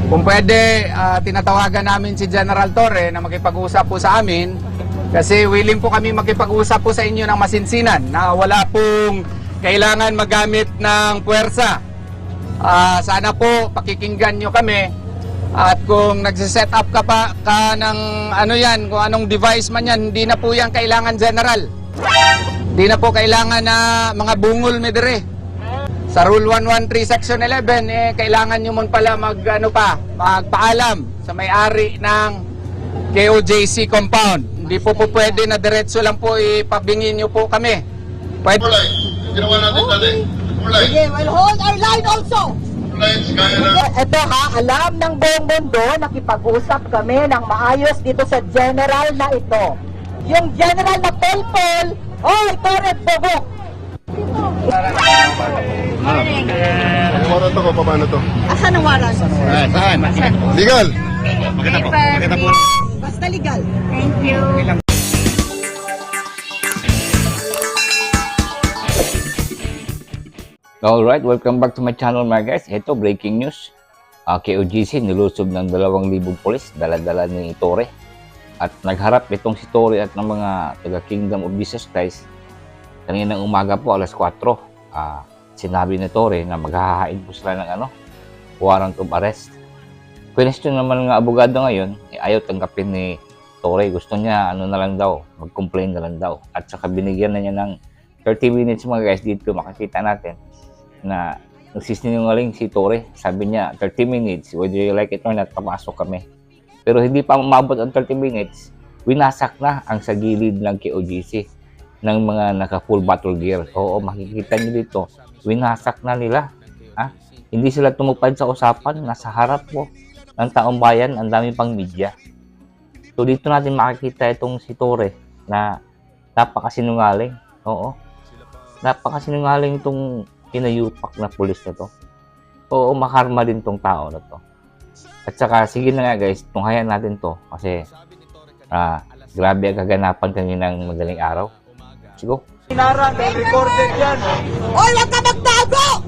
Kung pwede, tinatawagan namin si General Torre na makipag-usap po sa amin kasi willing po kami makipag-usap po sa inyo ng masinsinan na wala pong kailangan magamit ng puwersa. Sana po pakikinggan nyo kami at kung nagsiset up ka ng ano yan, kung anong device man yan, hindi na po yan kailangan General. Hindi na po kailangan na mga bungol medre. Sa Rule 113 Section 11, kailangan nyo man pala magpaalam sa may-ari ng KOJC compound. Hindi po pwede na diretso lang po ipabingin nyo po kami. Pwede. Ginawa natin dali. Sige, we'll hold our line also. Ito ha, alam ng buong mundo, nakipag-usap kami ng maayos dito sa general na ito. Yung general na Polpol, Torre Bogok. Warrant ako, paano to? Asan ang warrant? Saan? Legal! Maganda po. Basta legal. Thank you. Alright, welcome back to my channel mga guys. Ito, breaking news. KOJC nilusob ng 2,000 polis, dala-dala ni Torre. At nagharap itong si Torre at ng mga taga Kingdom of Jesus Christ. Kaninang umaga po, alas 4. Sinabi ni Torre na maghahain po sila ng warrant of arrest. Question naman ng abogado ngayon, ayaw tanggapin ni Torre. Gusto niya na lang daw, mag-complain na lang daw. At saka binigyan na niya ng 30 minutes mga guys dito, makikita natin na nagsisinungaling si Torre. Sabi niya 30 minutes, whether you like it or not, papasok kami. Pero hindi pa umabot ang 30 minutes, winasak na ang sa gilid ng KOJC ng mga naka-full battle gear. Oo, makikita niyo dito, winasak na nila. Hindi sila tumupad sa usapan, nasa harap po ng taong bayan, ang dami pang media. So dito natin makikita itong si Torre na napakasinungaling. Oo, napakasinungaling itong kinayupak na pulis na to. Oo, makarma din tong tao na to. At saka, sige na nga guys, tunghayan natin to kasi grabe ang kaganapan kaninang madaling araw. Sigo. Oy, wag ka magtago!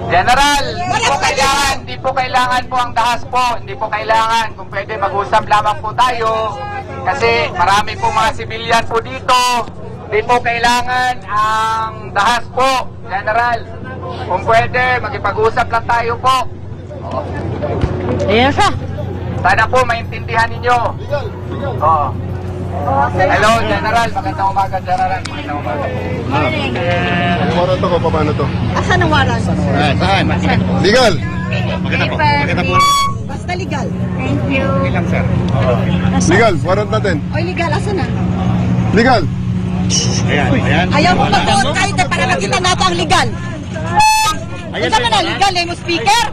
General, hindi po kailangan po ang dahas po. Hindi po kailangan. Kung pwede, mag-usap lamang po tayo. Kasi marami po mga sibilyan po dito. Hindi po kailangan ang dahas po, General. Kung pwede, makipag-usap lang tayo po. Ayan siya. Sana po maintindihan ninyo. Oo. Hello, General. Magandang umaga, General. Magandang umaga. Warrant ako, paano to? Asan ang warrant? Saan? Legal! Maganda po. Basta legal. Thank you. Ilang, sir? Legal, warrant natin. Oy, legal, asan na? Legal! Ayan. Ayaw mo mag-vote kahit na para makita natin ang legal. Ito na legal, mo speaker.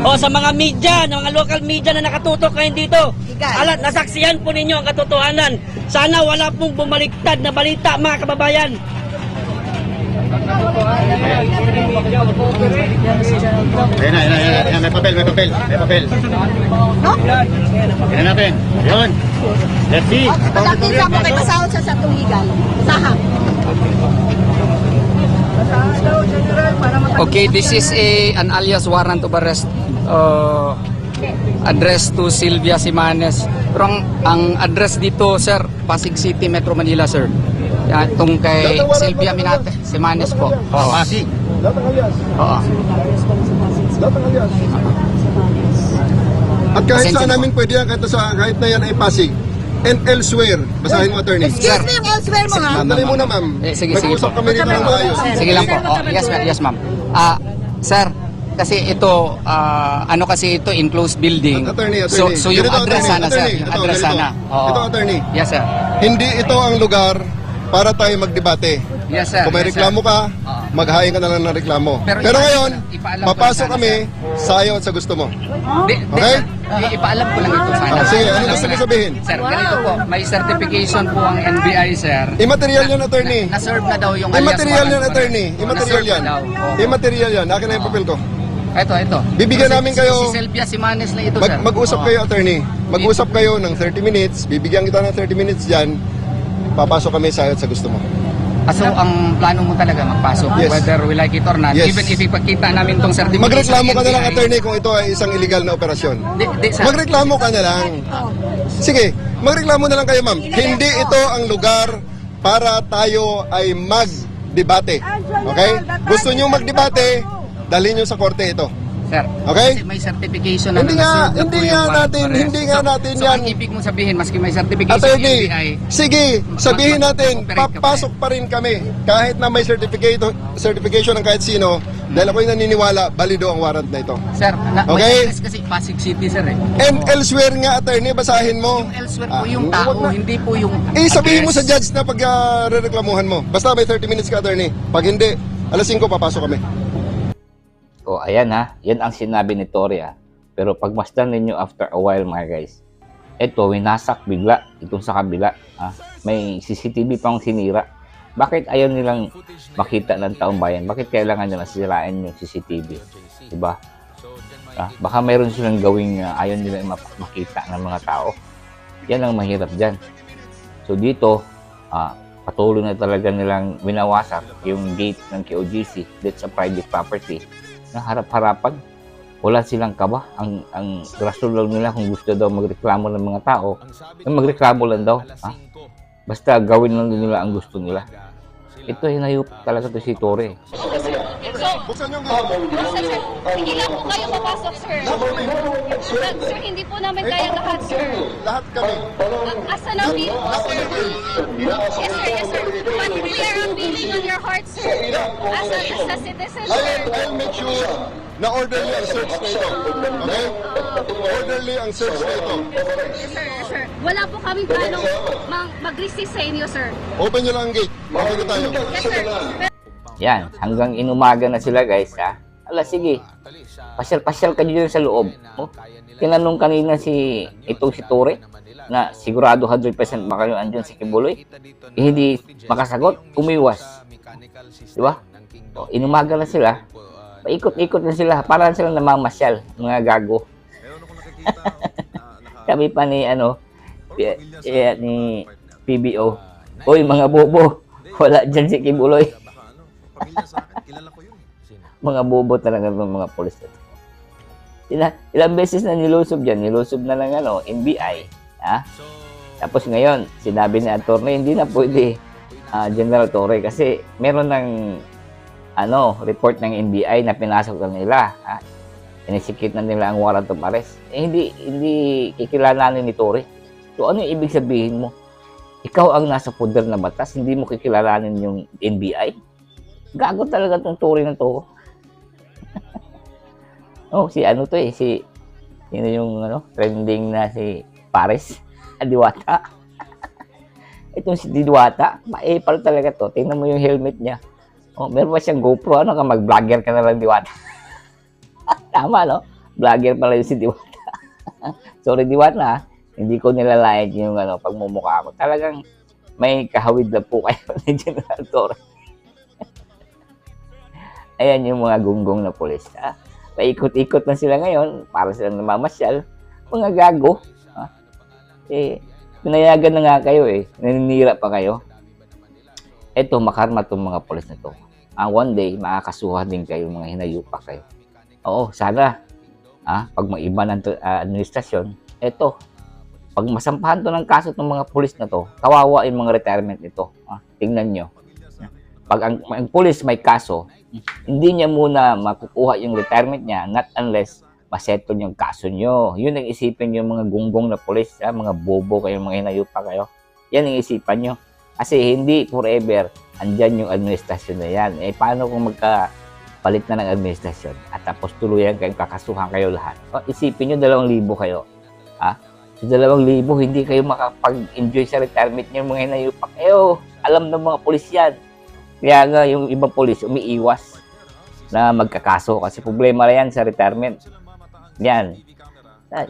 O sa mga media, mga local media na nakatutok ngayon dito, alat nasaksihan po ninyo ang katotohanan. Sana wala pong bumaliktad na balita mga kababayan. Ayan, may papel. No? Ayan natin. Yun. Let's see. Pagkakita mo kay masahod sa itong legal. Saham. Okay, this is an alias warrant of arrest address to Sylvia Simanes. Pero ang address dito, sir, Pasig City, Metro Manila, sir. Itong kay Sylvia Simanes po. Oo. Pasig. Oo. At kahit Pasensya saan po. namin pwede yan, kahit na yan ay Pasig. And elsewhere, basahin mo, attorney. Excuse me, yung elsewhere mo ha. Dali muna, ma'am. Sige Mag-usap po. kami dito ng maayos. Sige lang po. Oh, yes, ma'am. Sir, kasi ito, kasi ito enclosed building. Attorney. So yung Ganito, address sana, sir. attorney. Yung Ito, address ganito. sana. Oo. Ito, attorney. Yes, sir. Hindi ito ang lugar para tayo magdebate. Yes, sir. Kung may Yes, sir. reklamo ka, maghahain ka na lang ng reklamo. Pero ngayon, ipaalam ko papasok sana, kami sa ayaw at sa gusto mo. Okay? Okay? Ipaalam ko lang ito sana. Sige, ano gusto mo sabihin? Sir, ganito po. May certification po ang NBI, sir. Immaterial yan, attorney. Na-serve na daw yung alias Immaterial yan, warrant. attorney. Immaterial Na-serve yan. na daw. Oo. Immaterial yan. Akin na yung papel ko. Ito. Bibigyan namin kayo- Si Sylvia Simanes na ito, sir. Mag-usap Oo. kayo, attorney. Mag-usap kayo ng 30 minutes. Bibigyan kita ng 30 minutes dyan. Papasok kami sa ayaw at sa gusto mo. So, ang plano mo talaga magpasok, Yes. whether we like it or not, Yes. even if ipagkita namin tong certification. Magreklamo ka na lang, NBI. attorney, kung ito ay isang illegal na operasyon. Di, sir. Magreklamo ka na lang. Sige, magreklamo na lang kayo, ma'am. Hindi ito ang lugar para tayo ay magdebate. Okay? Gusto nyo magdebate, dalhin nyo sa korte ito. Sir, Okay? kasi may certification na Hindi nasa- nga- na po hindi yung nga warrant natin- arrest. hindi nga natin so, yan. ang ibig mong sabihin, maski may certification Attorney, NBI, sige, sabihin natin, mag-operate ka pa papasok pa rin kami. Kahit na may certification ng kahit sino, dahil ako'y naniniwala, balido ang warrant na ito. sir, Okay. may address kasi Pasig City, sir eh. And elsewhere nga, attorney, basahin mo. Yung elsewhere po yung tao, wag na. hindi po yung Sabihin mo sa address. judge na pag rereklamuhan mo. Basta may 30 minutes ka, attorney. Pag hindi, alas 5 papasok kami. O, ayan ha. Yan ang sinabi ni Tori ha. Pero pagmasdan ninyo after a while mga guys, eto, winasak bigla itong sa kabila. Ha? May CCTV pang sinira. Bakit ayaw nilang makita ng taong bayan? Bakit kailangan nila sirain yung CCTV? Diba? Baka mayroon silang gawing ayaw nilang makita ng mga tao. Yan ang mahirap dyan. So dito, patuloy na talaga nilang winawasak yung gate ng KOGC. That's a private property. Na harap-harapan, wala silang kaba. Ang rason lang nila kung gusto daw magreklamo ng mga tao, magreklamo lang daw. Ha? Basta gawin lang nila ang gusto nila. Ito hinayup talaga to si Tore. Buksan yung gate. Hindi lang po kayo mapasok, sir. Sir, hindi po namin kaya lahat, sir. Lahat kami. Asa na bill po, sir? Yes, sir, yes, sir. But we are unveiling on your heart, sir. As a citizen, sir. I'll make sure na orderly ang search na ito. Okay? Orderly ang search na ito. Yes, sir, yes, sir. Wala po kami planong mag-resist sa inyo, sir. Open nyo lang ang gate. Okay na tayo. Yes, sir. Yan, hanggang inumaga na sila guys ha. Ala, sige. Pasyal-pasyal ka dyan sa loob. Oh, tinanong kanina itong si Tore na sigurado 100% ba kayo andyan si Kibuloy? Hindi makasagot, umiwas. Di ba? Oh, inumaga na sila. Paikot-ikot na sila. Parang sila namamasyal, mga gago. Sabi pa ni ni PBO, "Oy, mga bobo, wala dyan si Kibuloy." Mga bobo talaga ng mga polis. Ilang beses na nilusob dyan. Nilusob na ng NBI. Ha? Tapos ngayon, sinabi ni attorney, hindi na pwede General Torre kasi meron ng report ng NBI na pinasok na nila. Ha? Inisikit na nila ang warrant of arrest. Hindi kikilalanin ni Torre. So ano yung ibig sabihin mo? Ikaw ang nasa poder na batas, hindi mo kikilalanin yung NBI? Gago talaga tong Torre na to. Oh, sino yung trending na si Pares? Diwata. Itong si Diwata, maepal talaga to. Tingnan mo yung helmet niya. Oh, meron pa siyang GoPro. Mag-vlogger ka na lang, Diwata. Tama, no? Vlogger pala yung si Diwata. Sorry, Diwata, hindi ko nilalayag yung pagmumukha ko. Talagang may kahawid na po kayo ni General Torre. Ayan yung mga gunggong na pulis. Ha? Paikot-ikot na sila ngayon para silang namamasyal. Mga gago. Ha? Pinayagan na nga kayo naninira pa kayo. Eto, makarma itong mga pulis na to. One day, makakasuhan din kayo, mga hinayupa kayo. Oo, sana. Pag maiba ng administrasyon, eto, pag masampahan to ng kaso ng mga pulis na to, kawawa yung mga retirement nito. Tingnan nyo. Pag ang pulis may kaso, hindi niya muna makukuha yung retirement niya, not unless masettle yung kaso nyo. Yun ang isipin yung mga gunggong na pulis, mga bobo kayo, mga hinayupa kayo. Yan ang isipan nyo. Kasi hindi forever, andyan yung administrasyon na yan. Paano kung magkapalit na ng administrasyon at tapos tuluyan kayong kakasuhan kayo lahat? Isipin nyo, 2,000 kayo. Sa 2,000, hindi kayo makapag-enjoy sa retirement nyo, mga hinayupa kayo. Alam ng mga pulis yan. Kaya nga yung ibang polis umiiwas na magkakaso kasi problema na yan sa retirement. Yan.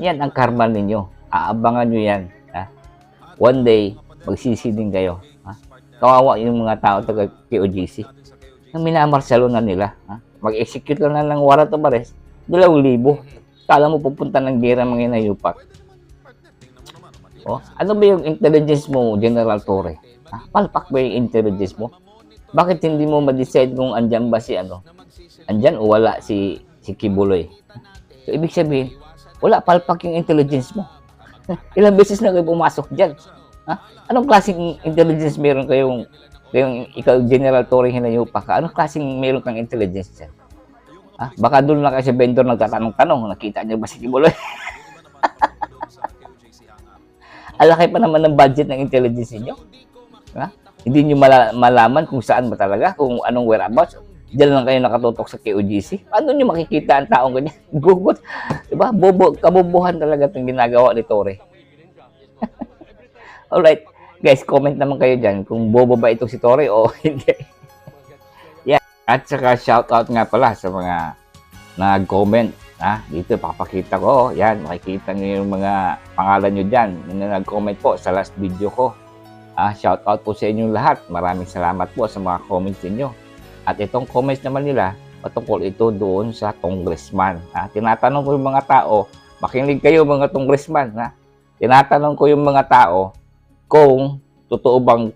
Yan ang karma ninyo. Aabangan nyo yan. One day, magsisi din kayo. Kawawa yung mga tao taga KOGC. Nang minamarsalo na nila. Mag-execute lang na ng warrant of arrest, 2,000. Kala mo pupunta ng gera mga inayupak. Ano ba yung intelligence mo, General Torre? Palpak ba yung intelligence mo? Bakit hindi mo ma-decide kung andyan ba si ano? Andyan o wala si Kibuloy? So, ibig sabihin, wala palpak yung intelligence mo. Ilang beses na kayo pumasok dyan. Ha? Anong klaseng intelligence meron kayong ikaw, General Torre Hinayupa ka? Anong klaseng meron kang intelligence dyan? Ha? Baka doon na kasi vendor nagtatanong-tanong, nakita niyo ba si Kibuloy? Alaki pa naman ng budget ng intelligence niyo. Ha? Hindi niyo malaman kung saan ba talaga, kung anong whereabouts. Diyan lang kayo nakatutok sa KOGC. Paano niyo makikita ang taong ganyan? Gugot. Diba? Kabubuhan talaga itong ginagawa ni Torre. Alright. Guys, comment naman kayo dyan kung bobo ba itong si Torre o hindi. Yeah. At saka shoutout nga pala sa mga nag-comment. Dito papakita ko. Yan, makikita nyo yung mga pangalan nyo dyan na nag-comment po sa last video ko. Shoutout po sa inyong lahat. Maraming salamat po sa mga comments niyo. At itong comments naman nila, patungkol ito doon sa congressman. Tinatanong ko yung mga tao, makinig kayo mga congressman. Tinatanong ko yung mga tao kung totoo bang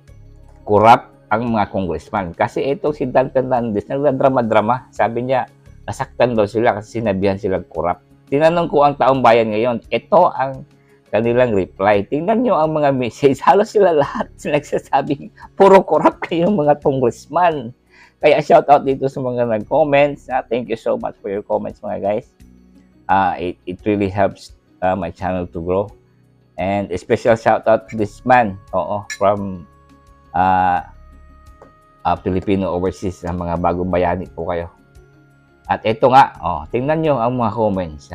corrupt ang mga congressman. Kasi ito si Dan Fernandez, nagdrama-drama. Sabi niya, nasaktan daw sila kasi sinabihan silang corrupt. Tinanong ko ang taong bayan ngayon, ito ang kanilang reply. Tingnan nyo ang mga message. Halos sila lahat nagsasabing puro corrupt kayong mga congressman. Kaya shout out dito sa mga nag-comments. Thank you so much for your comments mga guys. It really helps my channel to grow. And a special shout out to this man from Filipino Overseas, sa mga bagong bayani po kayo. At ito nga, tingnan nyo ang mga comments.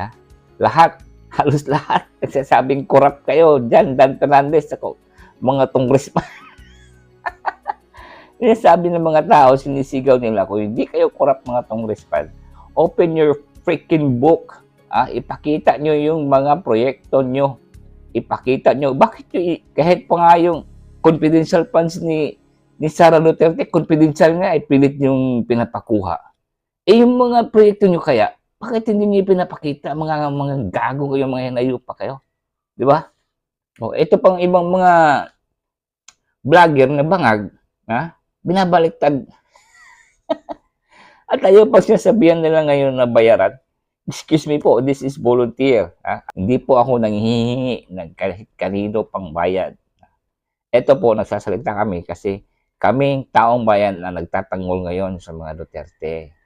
Lahat, halos lahat, nagsasabing corrupt kayo dyan, Dan Fernandez, ako, mga congressman. Sabi ng mga tao, sinisigaw nila, kung hindi kayo corrupt mga congressman, open your freaking book. Ipakita nyo yung mga proyekto nyo. Ipakita nyo. Bakit nyo, kahit pa nga yung confidential funds ni Sara Duterte, confidential nga, pilit yung pinapakuha. Yung mga proyekto nyo kaya, bakit hindi nyo pinapakita? Mga gago kayo, mga hinayupa kayo. Di ba? Ito pang ibang mga vlogger na bangag, binabaliktad. At ayaw pag sinasabihan nila ngayon na bayaran, excuse me po, this is volunteer. Hindi po ako nanghihingi ng kahit kanino pang bayad. Ito po, nagsasalita kami kasi kaming taong bayan na nagtatanggol ngayon sa mga Duterte.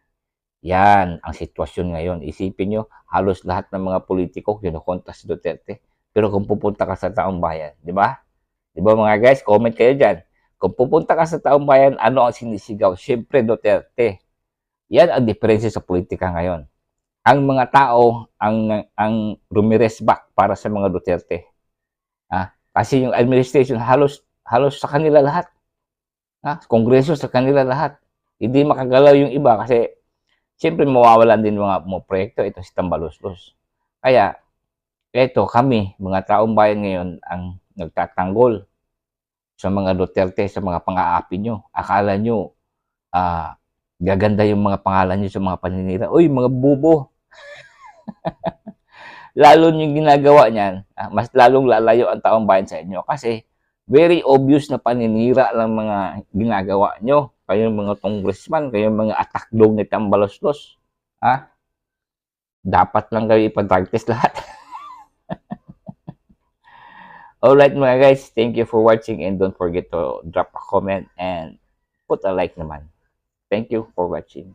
Yan ang sitwasyon ngayon. Isipin nyo, halos lahat ng mga politiko kinukontra si Duterte. Pero kung pupunta ka sa taong bayan, di ba? Di ba mga guys, comment kayo dyan. Kung pupunta ka sa taong bayan, ano ang sinisigaw? Siyempre Duterte. Yan ang diferensya sa politika ngayon. Ang mga tao ang rumiresback para sa mga Duterte. Kasi yung administration halos sa kanila lahat. Kongreso sa kanila lahat. Hindi makagalaw yung iba kasi siyempre mawawalan din mga proyekto. Ito si Tambaluslos. Kaya ito kami, mga taong bayan ngayon ang nagtatanggol sa mga Duterte, sa mga pang-aapi nyo. Akala nyo gaganda yung mga pangalan nyo sa mga paninira. Uy, mga bubo! Lalo yung ginagawa niyan, mas lalong lalayo ang taong bayan sa inyo. Kasi very obvious na paninira lang mga ginagawa nyo. Kayong mga congressman, kayong mga atakdog ni Tambaluslos. Dapat lang kayo ipa-drug test lahat. Alright mga guys, thank you for watching and don't forget to drop a comment and put a like naman. Thank you for watching.